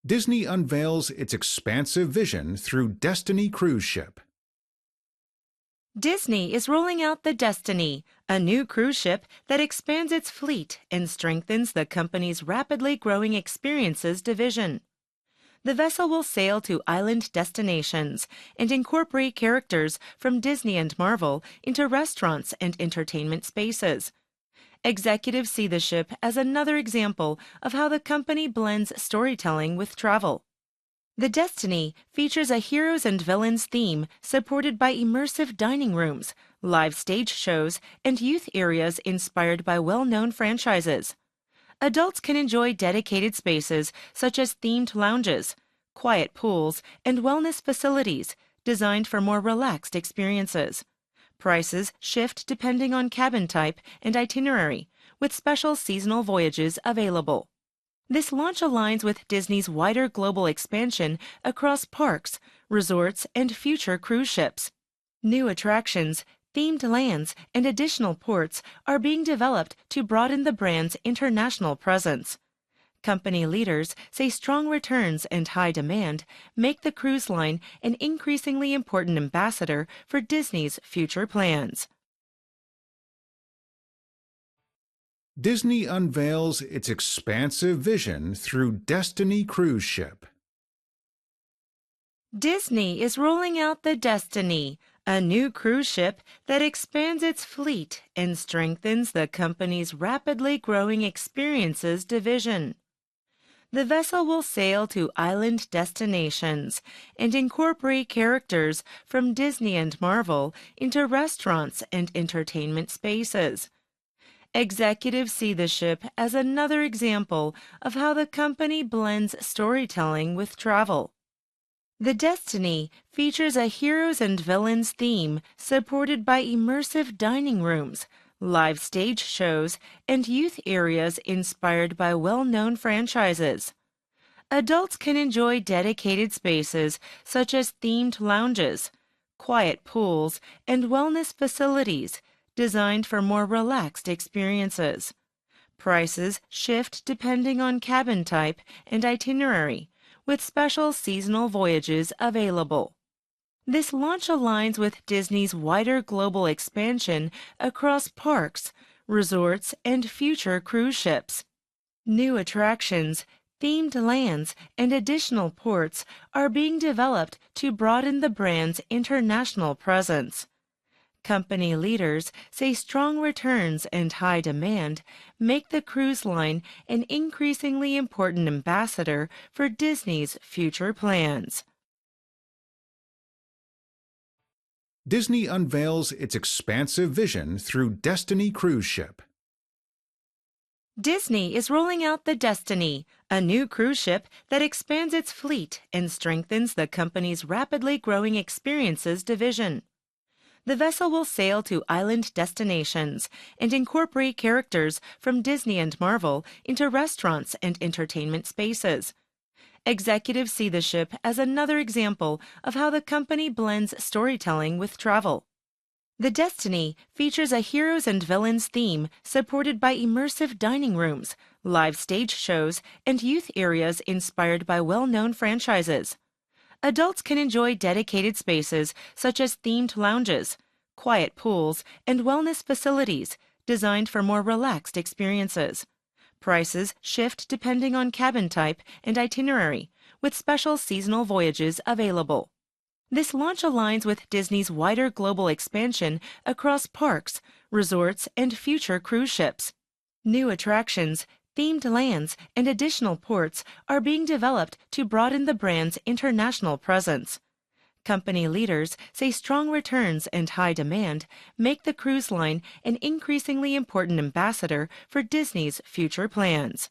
Disney unveils its expansive vision through Destiny cruise ship. Disney is rolling out the Destiny, a new cruise ship that expands its fleet and strengthens the company's rapidly growing experiences division. The vessel will sail to island destinations and incorporate characters from Disney and Marvel into restaurants and entertainment spaces. Executives see the ship as another example of how the company blends storytelling with travel. The Destiny features a heroes and villains theme supported by immersive dining rooms, live stage shows, and youth areas inspired by well-known franchises. Adults can enjoy dedicated spaces such as themed lounges, quiet pools, and wellness facilities designed for more relaxed experiences. Prices shift depending on cabin type and itinerary, with special seasonal voyages available. This launch aligns with Disney's wider global expansion across parks, resorts, and future cruise ships. New attractions, themed lands, and additional ports are being developed to broaden the brand's international presence. Company leaders say strong returns and high demand make the cruise line an increasingly important ambassador for Disney's future plans. Disney unveils its expansive vision through Destiny cruise ship. Disney is rolling out the Destiny, a new cruise ship that expands its fleet and strengthens the company's rapidly growing experiences division. The vessel will sail to island destinations and incorporate characters from Disney and Marvel into restaurants and entertainment spaces. Executives see the ship as another example of how the company blends storytelling with travel. The Destiny features a heroes and villains theme supported by immersive dining rooms, live stage shows, and youth areas inspired by well-known franchises. Adults can enjoy dedicated spaces such as themed lounges, quiet pools, and wellness facilities designed for more relaxed experiences. Prices shift depending on cabin type and itinerary, with special seasonal voyages available. This launch aligns with Disney's wider global expansion across parks, resorts, and future cruise ships. New attractions, themed lands, and additional ports are being developed to broaden the brand's international presence. Company leaders say strong returns and high demand make the cruise line an increasingly important ambassador for Disney's future plans. Disney unveils its expansive vision through Destiny cruise ship. Disney is rolling out the Destiny, a new cruise ship that expands its fleet and strengthens the company's rapidly growing experiences division. The vessel will sail to island destinations and incorporate characters from Disney and Marvel into restaurants and entertainment spaces. Executives see the ship as another example of how the company blends storytelling with travel. The Destiny features a heroes and villains theme supported by immersive dining rooms, live stage shows, and youth areas inspired by well-known franchises. Adults can enjoy dedicated spaces such as themed lounges, quiet pools, and wellness facilities designed for more relaxed experiences. Prices shift depending on cabin type and itinerary, with special seasonal voyages available. This launch aligns with Disney's wider global expansion across parks, resorts, and future cruise ships. New attractions, themed lands, and additional ports are being developed to broaden the brand's international presence. Company leaders say strong returns and high demand make the cruise line an increasingly important ambassador for Disney's future plans.